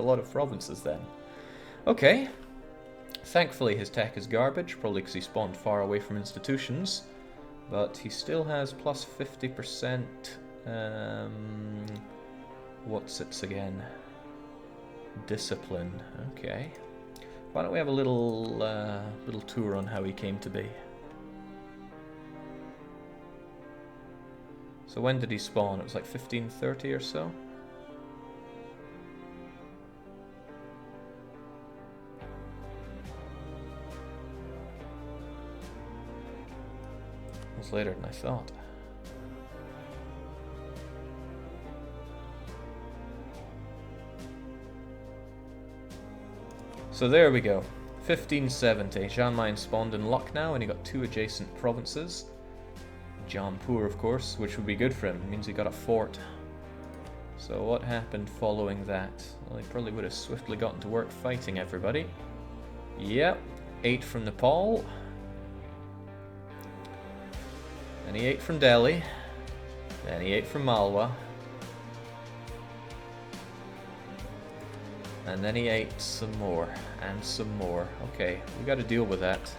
lot of provinces then. Okay. Thankfully his tech is garbage, probably because he spawned far away from institutions. But he still has plus 50%. What's its again? Discipline. Okay. Why don't we have a little tour on how he came to be? So when did he spawn? It was like 1530 or so? It was later than I thought. So there we go. 1570. Jean Mayen spawned in Lucknow and he got 2 adjacent provinces. Jampur, of course, which would be good for him. It means he got a fort. So what happened following that? Well, he probably would have swiftly gotten to work fighting everybody. Yep. 8 from Nepal. Then he ate from Delhi. Then he ate from Malwa. And then he ate some more. And some more. Okay, we got to deal with that.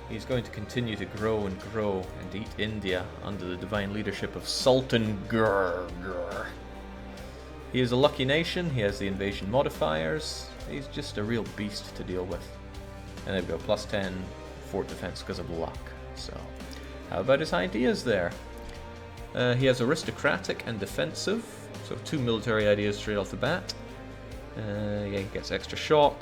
He's going to continue to grow and grow and eat India under the divine leadership of Sultan Gur. He is a lucky nation. He has the invasion modifiers. He's just a real beast to deal with. And there we go, plus 10 fort defense because of luck. So, how about his ideas there? He has aristocratic and defensive. So 2 military ideas straight off the bat. Yeah, he gets extra shock,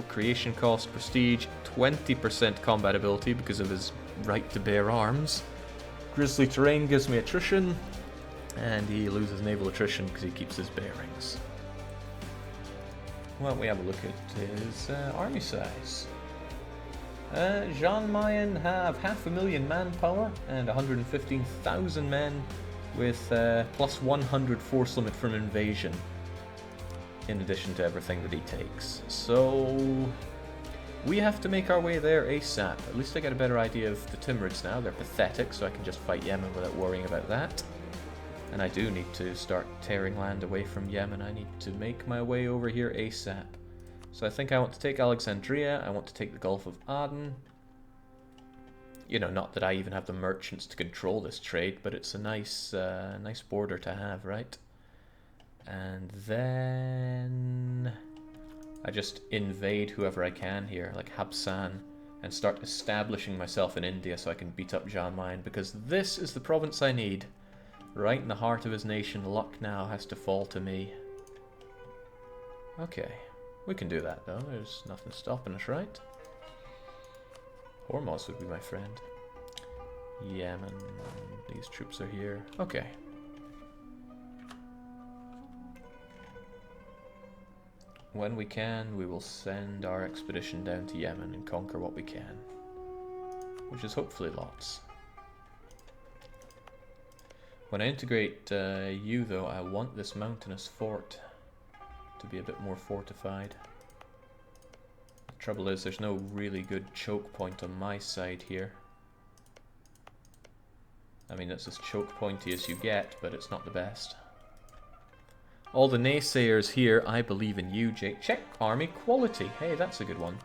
creation cost, prestige, 20% combat ability because of his right to bear arms. Grizzly terrain gives me attrition, and he loses naval attrition because he keeps his bearings. Why don't we have a look at his army size? Jean Mayen have 500,000 manpower and 115,000 men with plus 100 force limit from invasion, in addition to everything that he takes. So we have to make our way there ASAP. At least I get a better idea of the Timurids now. They're pathetic, so I can just fight Yemen without worrying about that. And I do need to start tearing land away from Yemen. I need to make my way over here ASAP. So I think I want to take Alexandria. I want to take the Gulf of Aden. You know, not that I even have the merchants to control this trade, but it's a nice border to have, right? And then I just invade whoever I can here, like Habsan, and start establishing myself in India so I can beat up Jean Mayen, because this is the province I need. Right in the heart of his nation, Lucknow has to fall to me. Okay, we can do that though, there's nothing stopping us, right? Hormuz would be my friend. Yemen, these troops are here. Okay. When we can, we will send our expedition down to Yemen and conquer what we can. Which is hopefully lots. When I integrate you though, I want this mountainous fort to be a bit more fortified. The trouble is there's no really good choke point on my side here. I mean, it's as choke pointy as you get, but it's not the best. All the naysayers here, I believe in you, Jake. Check army quality. Hey, that's a good one.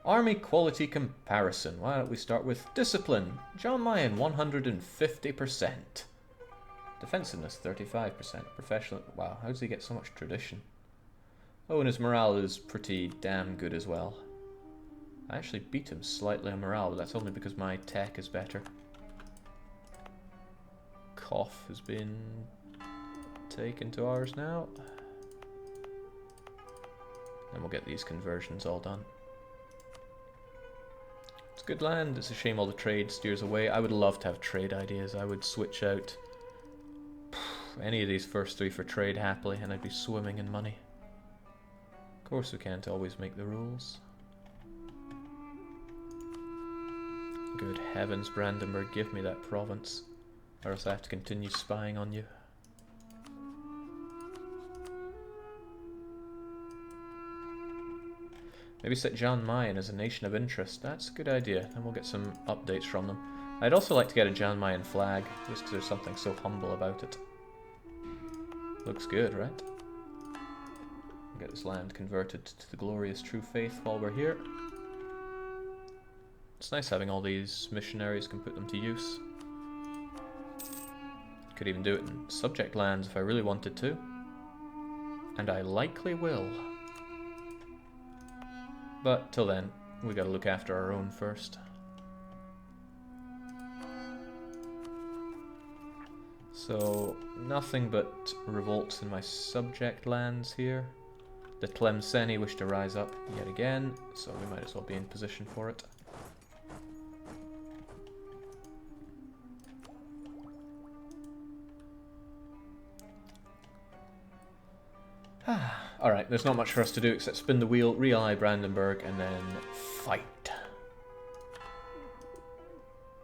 Army quality comparison. Why don't we start with discipline? Jean Mayen, 150%. Defensiveness, 35%. Professional. Wow, how does he get so much tradition? Oh, and his morale is pretty damn good as well. I actually beat him slightly on morale, but that's only because my tech is better. Kof has been taken to ours now. And we'll get these conversions all done. It's good land. It's a shame all the trade steers away. I would love to have trade ideas. I would switch out any of these first 3 for trade happily, and I'd be swimming in money. Of course we can't always make the rules. Good heavens, Brandenburg, give me that province, or else I have to continue spying on you. Maybe set Jean Mayen as a nation of interest. That's a good idea, and we'll get some updates from them. I'd also like to get a Jean Mayen flag, just because there's something so humble about it. Looks good, right? get this land converted to the glorious true faith while we're here. It's nice having all these missionaries, can put them to use. Could even do it in subject lands if I really wanted to. And I likely will. But till then, we gotta look after our own first. So, nothing but revolts in my subject lands here. The Tlemceni wish to rise up yet again, so we might as well be in position for it. Alright, there's not much for us to do except spin the wheel, re-ally Brandenburg, and then fight.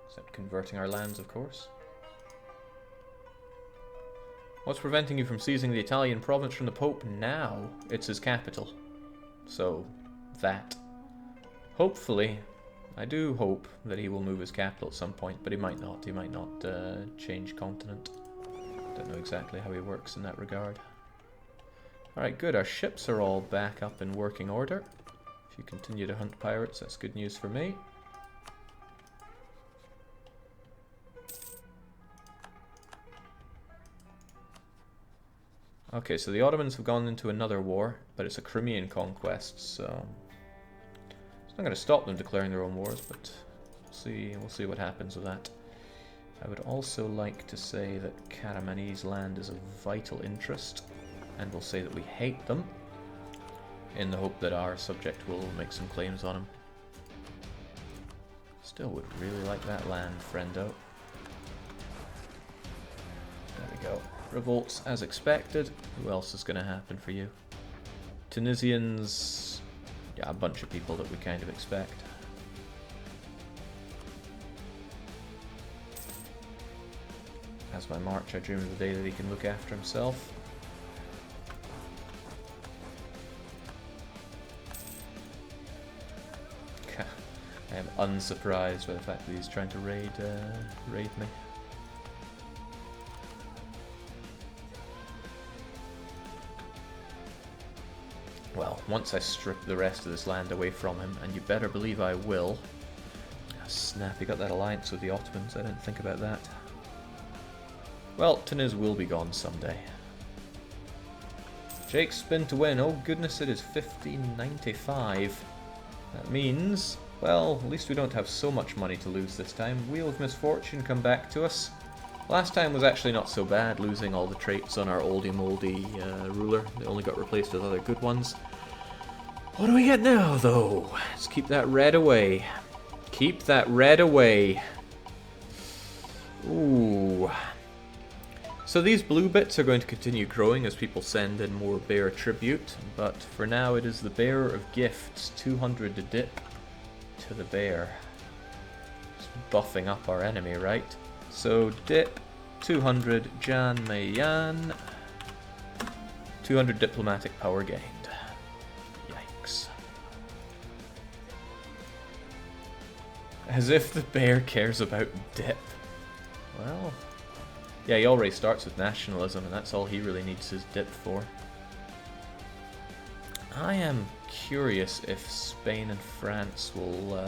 Except converting our lands, of course. What's preventing you from seizing the Italian province from the Pope now? It's his capital. So, that. Hopefully, I do hope that he will move his capital at some point, but he might not. He might not change continent. Don't know exactly how he works in that regard. Alright, good. Our ships are all back up in working order. If you continue to hunt pirates, that's good news for me. Okay, so the Ottomans have gone into another war, but it's a Crimean conquest, so it's not going to stop them declaring their own wars, but we'll see what happens with that. I would also like to say that Karamani's land is of vital interest, and we'll say that we hate them, in the hope that our subject will make some claims on them. Still would really like that land, friendo. There we go. Revolts as expected. Who else is going to happen for you? Tunisians. Yeah, a bunch of people that we kind of expect. As my march, I dream of the day that he can look after himself. I am unsurprised by the fact that he's trying to raid me. Well, once I strip the rest of this land away from him, and you better believe I will. Oh, snap, he got that alliance with the Ottomans, I didn't think about that. Well, Tunis will be gone someday. Jake's spin to win, oh goodness, it is 1595. That means, well, at least we don't have so much money to lose this time. Wheel of Misfortune come back to us. Last time was actually not so bad, losing all the traits on our oldie-moldy ruler. They only got replaced with other good ones. What do we get now, though? Let's keep that red away. Keep that red away. Ooh. So these blue bits are going to continue growing as people send in more bear tribute, but for now it is the bearer of gifts, 200 to dip to the bear. Just buffing up our enemy, right? So dip, 200 Jan Mayan, 200 diplomatic power gained. Yikes. As if the bear cares about dip. Well, yeah, he already starts with nationalism, and that's all he really needs his dip for. I am curious if Spain and France will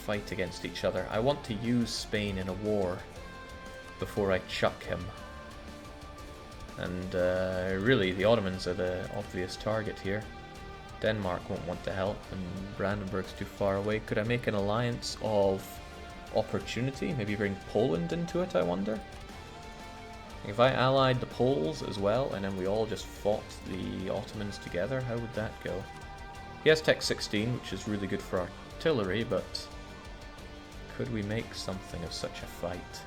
fight against each other. I want to use Spain in a war before I chuck him. And really, the Ottomans are the obvious target here. Denmark won't want to help, and Brandenburg's too far away. Could I make an alliance of opportunity? Maybe bring Poland into it, I wonder? If I allied the Poles as well, and then we all just fought the Ottomans together, how would that go? He has Tech 16, which is really good for artillery, but could we make something of such a fight?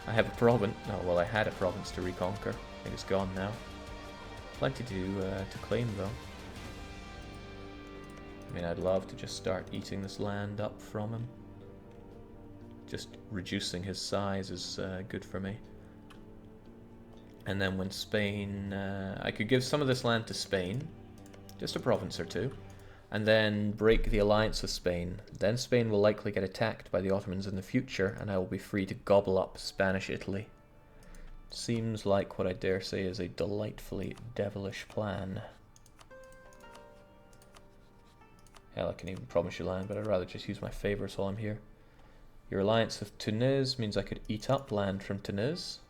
I have a province. Oh, well, I had a province to reconquer. I think it's gone now. Plenty to claim, though. I mean, I'd love to just start eating this land up from him. Just reducing his size is good for me. And then when Spain... I could give some of this land to Spain. Just a province or two. And then break the alliance with Spain. Then Spain will likely get attacked by the Ottomans in the future, and I will be free to gobble up Spanish Italy. Seems like what I dare say is a delightfully devilish plan. Hell, I can even promise you land, but I'd rather just use my favourites while I'm here. Your alliance with Tunis means I could eat up land from Tunis.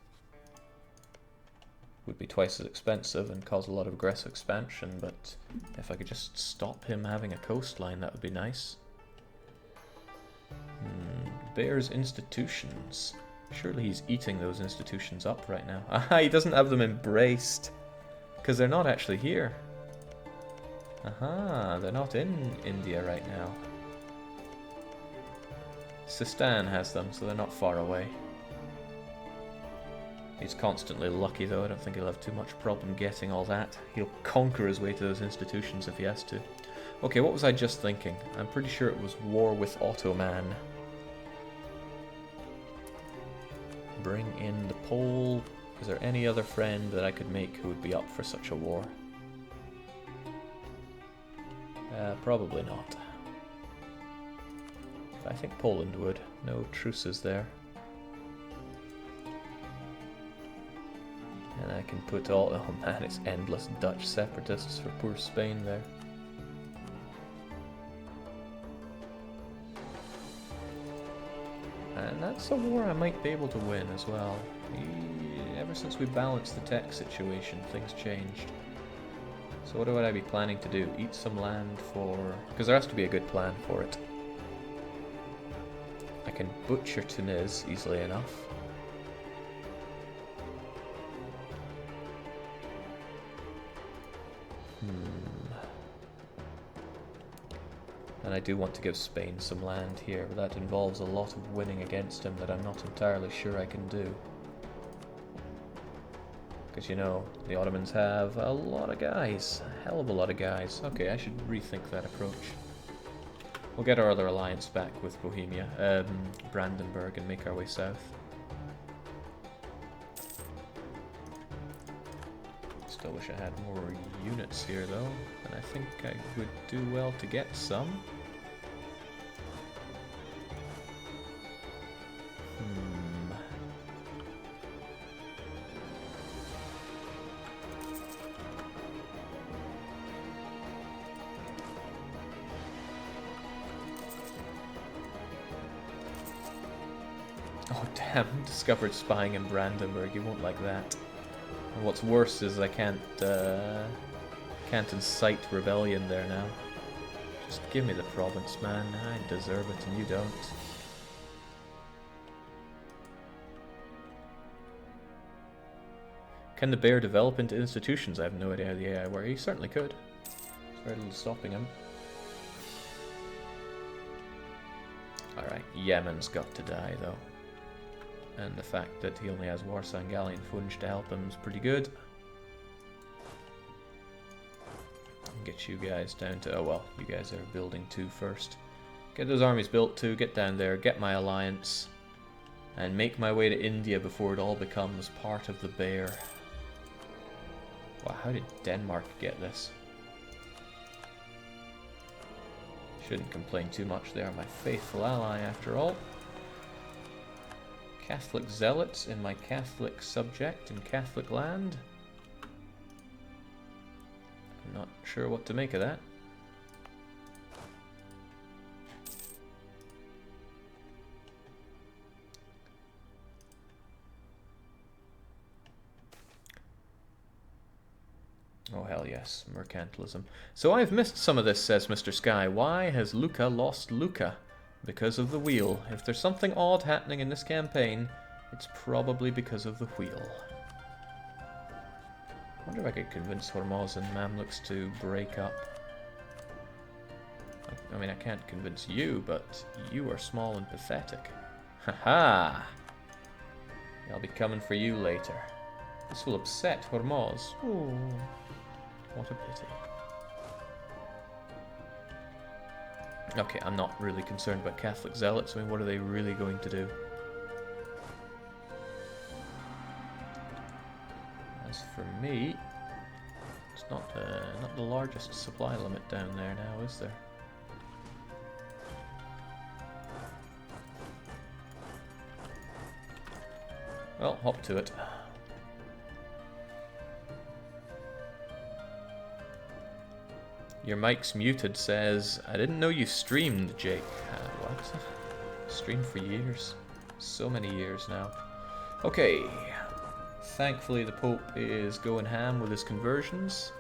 Would be twice as expensive and cause a lot of aggressive expansion, but if I could just stop him having a coastline, that would be nice. Bear's institutions. Surely he's eating those institutions up right now. Aha, he doesn't have them embraced. Because they're not actually here. Aha, they're not in India right now. Sistan has them, so they're not far away. He's constantly lucky though, I don't think he'll have too much problem getting all that. He'll conquer his way to those institutions if he has to. Okay, what was I just thinking? I'm pretty sure it was war with Ottoman. Bring in the Pole. Is there any other friend that I could make who would be up for such a war? Probably not. I think Poland would. No truces there. And I can put all... Oh man, it's endless Dutch separatists for poor Spain there. And that's a war I might be able to win as well. Ever since we balanced the tech situation, things changed. So what would I be planning to do? Eat some land for... Because there has to be a good plan for it. I can butcher Tunis easily enough. And I do want to give Spain some land here, but that involves a lot of winning against him that I'm not entirely sure I can do. Because, you know, the Ottomans have a lot of guys. A hell of a lot of guys. Okay, I should rethink that approach. We'll get our other alliance back with Bohemia, Brandenburg, and make our way south. Still wish I had more units here, though, and I think I would do well to get some. Oh damn, discovered spying in Brandenburg, you won't like that. And what's worse is I can't incite rebellion there now. Just give me the province, man. I deserve it and you don't. Can the bear develop into institutions? I have no idea how the AI works. He certainly could. There's very little stopping him. Alright, Yemen's got to die though. And the fact that he only has Warsaw and Gallian Funge to help him is pretty good. Get you guys down to... Oh well, you guys are building too first. Get those armies built too, get down there, get my alliance. And make my way to India before it all becomes part of the bear. Wow, how did Denmark get this? Shouldn't complain too much, they are my faithful ally after all. Catholic zealots in my Catholic subject in Catholic land. I'm not sure what to make of that. Oh hell yes, mercantilism. So I've missed some of this, says Mr. Sky. Why has Lucca lost Lucca? Because of the wheel. If there's something odd happening in this campaign, it's probably because of the wheel. I wonder if I could convince Hormuz and Mamluks to break up. I mean, I can't convince you, but you are small and pathetic. Haha! I'll be coming for you later. This will upset Hormuz. Oh, what a pity. Okay, I'm not really concerned about Catholic zealots. I mean, what are they really going to do? As for me, it's not the largest supply limit down there now, is there? Well, hop to it. Your mic's muted says, I didn't know you streamed, Jake. What? Streamed for years. So many years now. Okay. Thankfully the Pope is going ham with his conversions.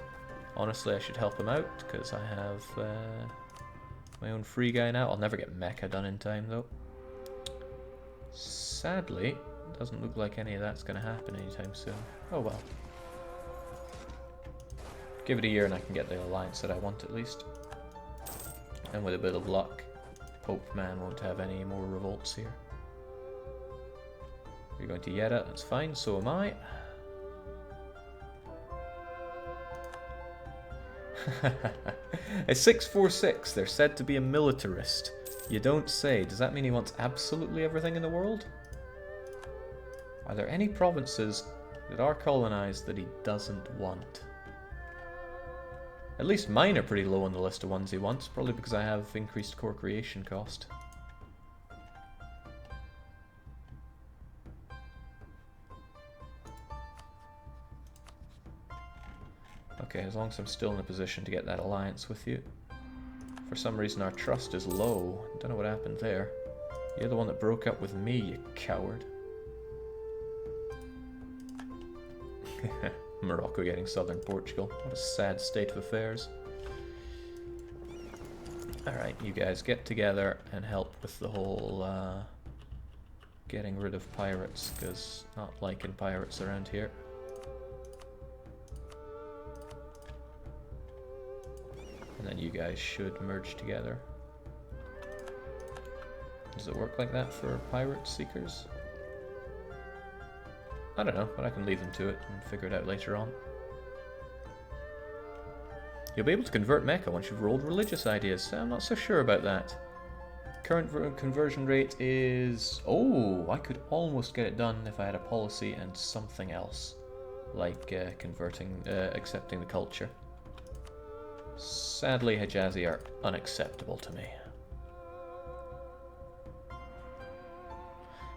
Honestly, I should help him out, because I have my own free guy now. I'll never get Mecca done in time, though. Sadly, doesn't look like any of that's going to happen anytime soon. Oh well. Give it a year and I can get the alliance that I want at least. And with a bit of luck, Pope Man won't have any more revolts here. You're going to Jeddah, that's fine, so am I. A 646, they're said to be a militarist. You don't say. Does that mean he wants absolutely everything in the world? Are there any provinces that are colonized that he doesn't want? At least mine are pretty low on the list of ones he wants, probably because I have increased core creation cost. Okay, as long as I'm still in a position to get that alliance with you. For some reason our trust is low. Don't know what happened there. You're the one that broke up with me, you coward. Morocco getting southern Portugal. What a sad state of affairs. Alright, you guys get together and help with the whole getting rid of pirates, because not liking pirates around here. And then you guys should merge together. Does it work like that for pirate seekers? I don't know, but I can leave them to it and figure it out later on. You'll be able to convert Mecca once you've rolled religious ideas. I'm not so sure about that. Current conversion rate is... Oh, I could almost get it done if I had a policy and something else. Like accepting the culture. Sadly, Hijazi are unacceptable to me.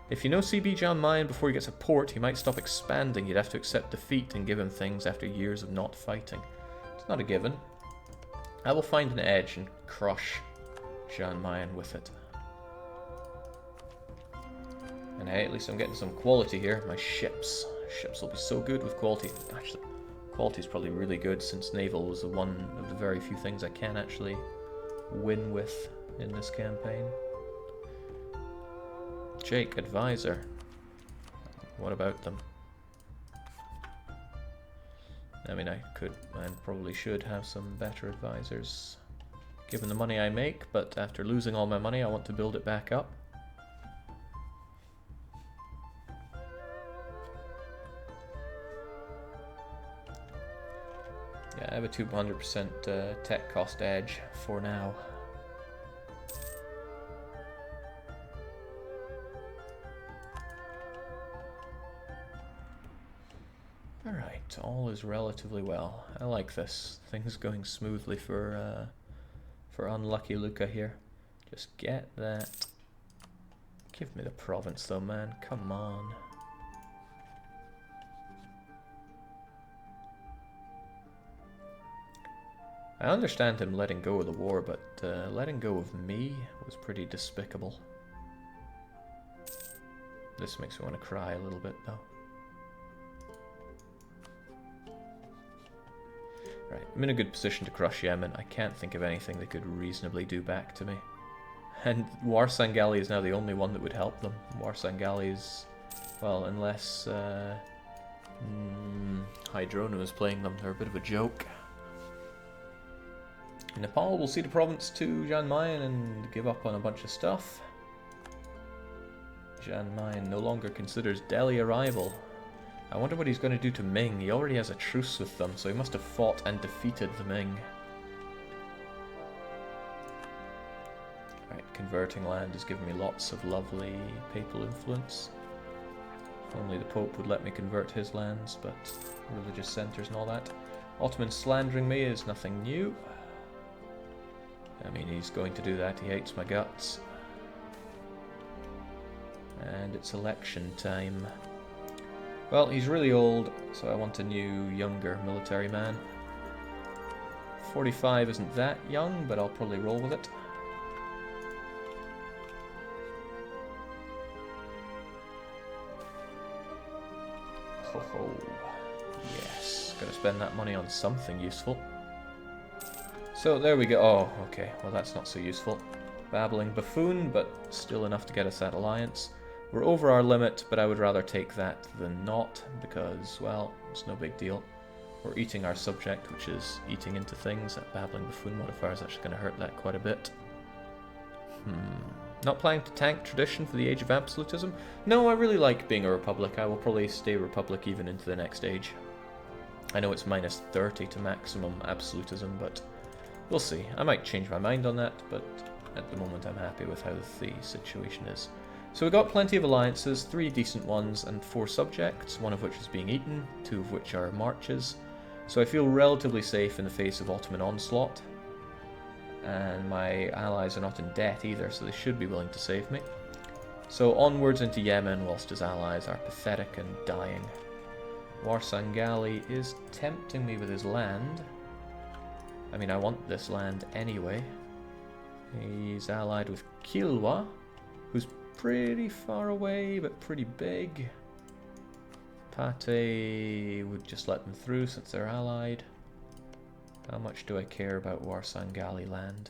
If you know CB John Mayan before he gets a port, he might stop expanding. You'd have to accept defeat and give him things after years of not fighting. It's not a given. I will find an edge and crush John Mayan with it. And hey, at least I'm getting some quality here. My ships. Ships will be so good with quality. Actually, quality is probably really good since naval was the one of the very few things I can actually win with in this campaign. Jake, advisor. What about them? I mean, I could and probably should have some better advisors given the money I make, but after losing all my money, I want to build it back up. Yeah, I have a 200% tech cost edge for now. Alright, all is relatively well. I like this. Things going smoothly for unlucky Lucca here. Just get that. Give me the province though, man. Come on. I understand him letting go of the war, but letting go of me was pretty despicable. This makes me want to cry a little bit though. Right, I'm in a good position to crush Yemen. I can't think of anything they could reasonably do back to me. And Warsangali is now the only one that would help them. Warsangali is, well, unless Hydrona is playing them, they're a bit of a joke. Nepal will cede a province to Jan Mayen and give up on a bunch of stuff. Jan Mayen no longer considers Delhi a rival. I wonder what he's going to do to Ming. He already has a truce with them, so he must have fought and defeated the Ming. Right, converting land is giving me lots of lovely papal influence. If only the Pope would let me convert his lands, but religious centres and all that. Ottoman slandering me is nothing new. I mean, he's going to do that. He hates my guts. And it's election time. Well, he's really old, so I want a new, younger military man. 45 isn't that young, but I'll probably roll with it. Ho ho. Yes, gotta spend that money on something useful. So there we go. Oh, okay, well that's not so useful. Babbling buffoon, but still enough to get us that alliance. We're over our limit, but I would rather take that than not, because, well, it's no big deal. We're eating our subject, which is eating into things. That babbling buffoon modifier is actually going to hurt that quite a bit. Not planning to tank tradition for the Age of Absolutism? No, I really like being a Republic. I will probably stay Republic even into the next age. I know it's minus 30 to maximum Absolutism, but we'll see. I might change my mind on that, but at the moment I'm happy with how the situation is. So we got plenty of alliances, 3 decent ones and 4 subjects, one of which is being eaten, 2 of which are marches. So I feel relatively safe in the face of Ottoman onslaught. And my allies are not in debt either, so they should be willing to save me. So onwards into Yemen, whilst his allies are pathetic and dying. Warsangali is tempting me with his land. I mean, I want this land anyway. He's allied with Kilwa, who's pretty far away, but pretty big. Pate would just let them through since they're allied. How much do I care about Warsangali land?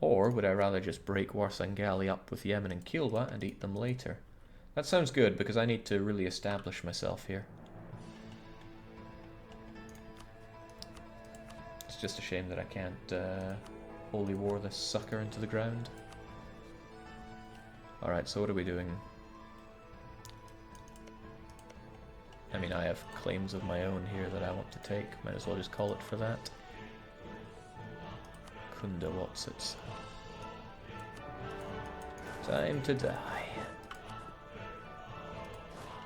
Or would I rather just break Warsangali up with Yemen and Kilwa and eat them later? That sounds good, because I need to really establish myself here. It's just a shame that I can't holy war this sucker into the ground. Alright, so what are we doing? I mean, I have claims of my own here that I want to take. Might as well just call it for that. Kunda what's it? Time to die.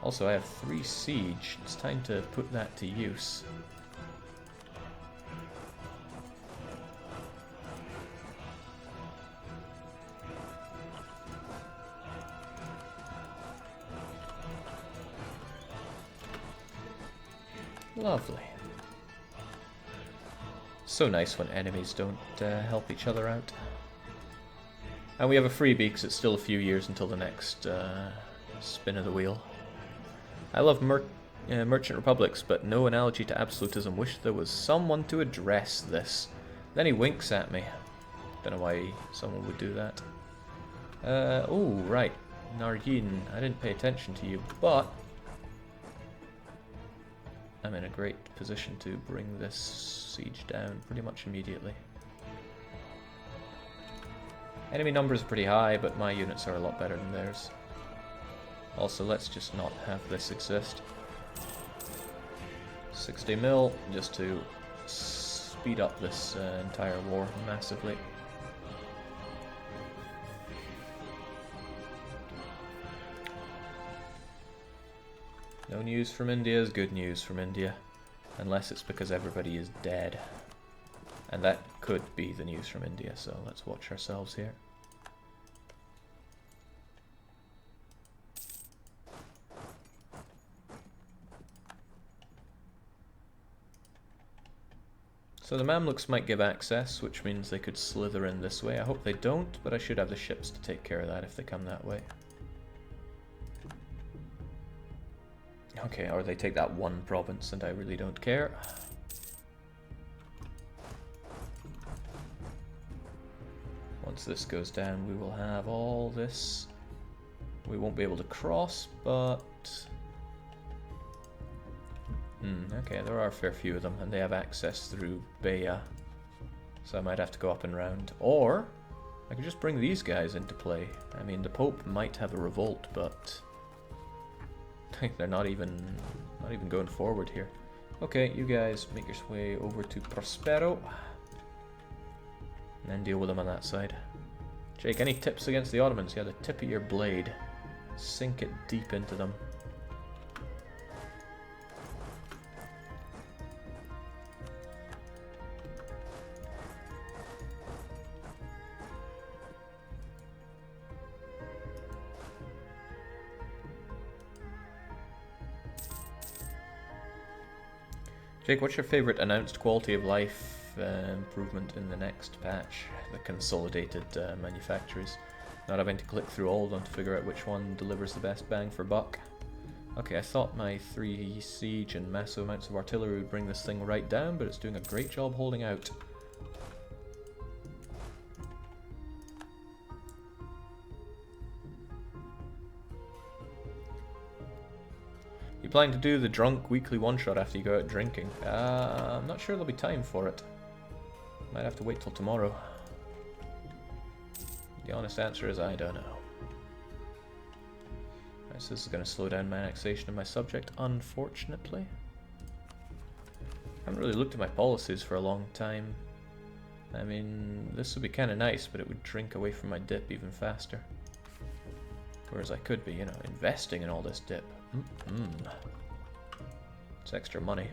Also, I have 3 siege. It's time to put that to use. Lovely. So nice when enemies don't help each other out. And we have a freebie because it's still a few years until the next spin of the wheel. I love Merchant Republics, but no analogy to absolutism. Wish there was someone to address this. Then he winks at me. Don't know why someone would do that. Oh, right. Nargin, I didn't pay attention to you, but I'm in a great position to bring this siege down pretty much immediately. Enemy numbers are pretty high, but my units are a lot better than theirs. Also, let's just not have this exist. 60 mil, just to speed up this entire war massively. No news from India is good news from India, unless it's because everybody is dead. And that could be the news from India, so let's watch ourselves here. So the Mamluks might give access, which means they could slither in this way. I hope they don't, but I should have the ships to take care of that if they come that way. Okay, or they take that one province and I really don't care. Once this goes down, we will have all this. We won't be able to cross, but okay, there are a fair few of them, and they have access through Beja. So I might have to go up and round. Or I could just bring these guys into play. I mean, the Pope might have a revolt, but they're not even going forward here. Okay, you guys make your way over to Prospero. And then deal with them on that side. Jake, any tips against the Ottomans? Yeah, the tip of your blade. Sink it deep into them. Jake, what's your favourite announced quality of life improvement in the next patch, the consolidated manufactories. Not having to click through all of them to figure out which one delivers the best bang for buck. Okay, I thought my 3 siege and massive amounts of artillery would bring this thing right down, but it's doing a great job holding out. You planning to do the drunk weekly one-shot after you go out drinking? I'm not sure there'll be time for it. Might have to wait till tomorrow. The honest answer is I don't know. Right, so this is going to slow down my annexation of my subject, unfortunately. I haven't really looked at my policies for a long time. I mean, this would be kind of nice, but it would drink away from my dip even faster. Whereas I could be, you know, investing in all this dip. It's extra money.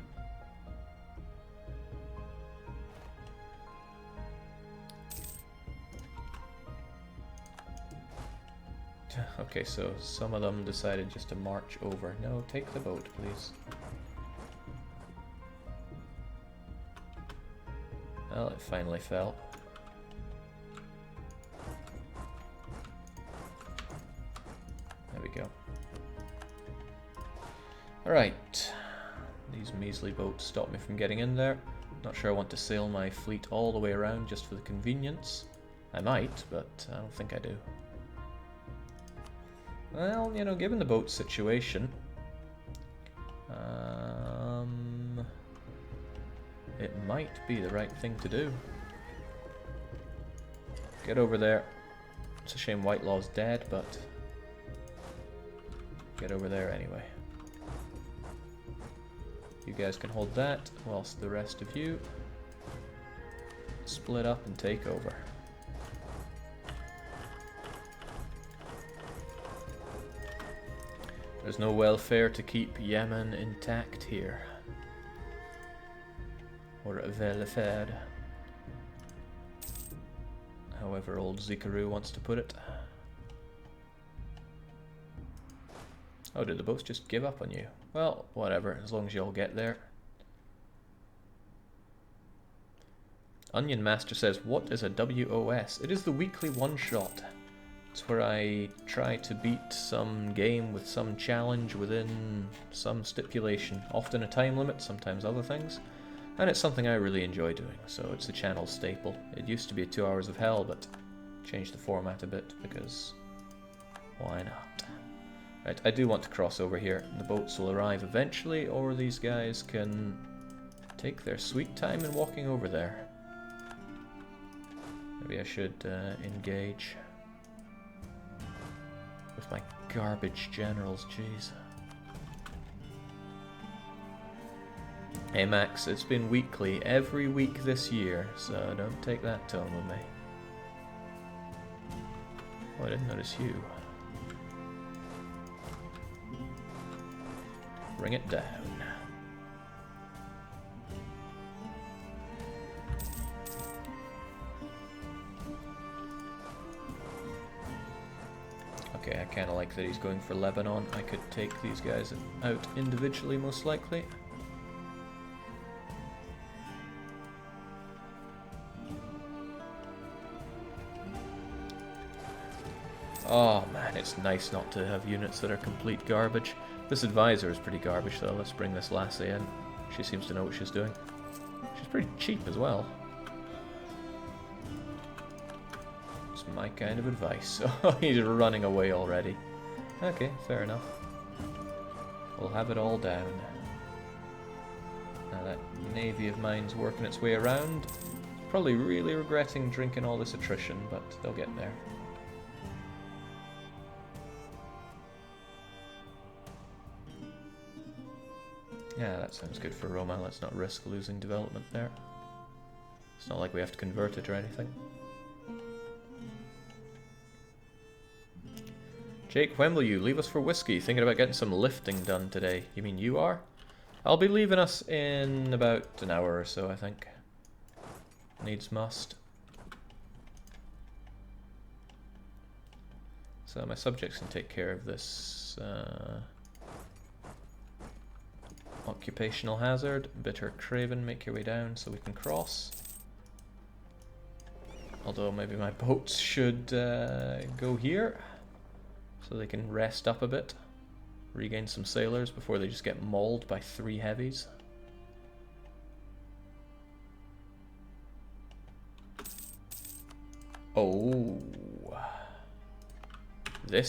Okay, so some of them decided just to march over. No, take the boat, please. Well, it finally fell. There we go. Alright. These measly boats stop me from getting in there. Not sure I want to sail my fleet all the way around just for the convenience. I might, but I don't think I do. Well, you know, given the boat situation, it might be the right thing to do. Get over there. It's a shame Whitelaw's dead, but get over there anyway. You guys can hold that, whilst the rest of you split up and take over. There's no welfare to keep Yemen intact here. Or welfare. However old Zikaru wants to put it. Oh, did the boats just give up on you? Well, whatever, as long as you all get there. Onion Master says, what is a WOS? It is the weekly one-shot. It's where I try to beat some game with some challenge within some stipulation. Often a time limit, sometimes other things. And it's something I really enjoy doing, so it's the channel's staple. It used to be 2 hours of hell, but changed the format a bit because why not? Right, I do want to cross over here. The boats will arrive eventually, or these guys can take their sweet time in walking over there. Maybe I should engage with my garbage generals, jeez. Hey Max, it's been weekly every week this year, so don't take that tone with me. Oh, I didn't notice you. Bring it down. Okay, I kind of like that he's going for Lebanon. I could take these guys out individually, most likely. Oh man, it's nice not to have units that are complete garbage. This advisor is pretty garbage though. Let's bring this lassie in. She seems to know what she's doing. She's pretty cheap as well. It's my kind of advice. Oh, he's running away already. Okay, fair enough. We'll have it all down. Now that navy of mine's working its way around. Probably really regretting drinking all this attrition, but they'll get there. Yeah, that sounds good for Roma. Let's not risk losing development there. It's not like we have to convert it or anything. Jake, when will you leave us for whiskey? Thinking about getting some lifting done today. You mean you are? I'll be leaving us in about an hour or so, I think. Needs must. So my subjects can take care of this occupational hazard. Bitter Craven, make your way down so we can cross. Although maybe my boats should go here, so they can rest up a bit, regain some sailors before they just get mauled by 3 heavies. Oh,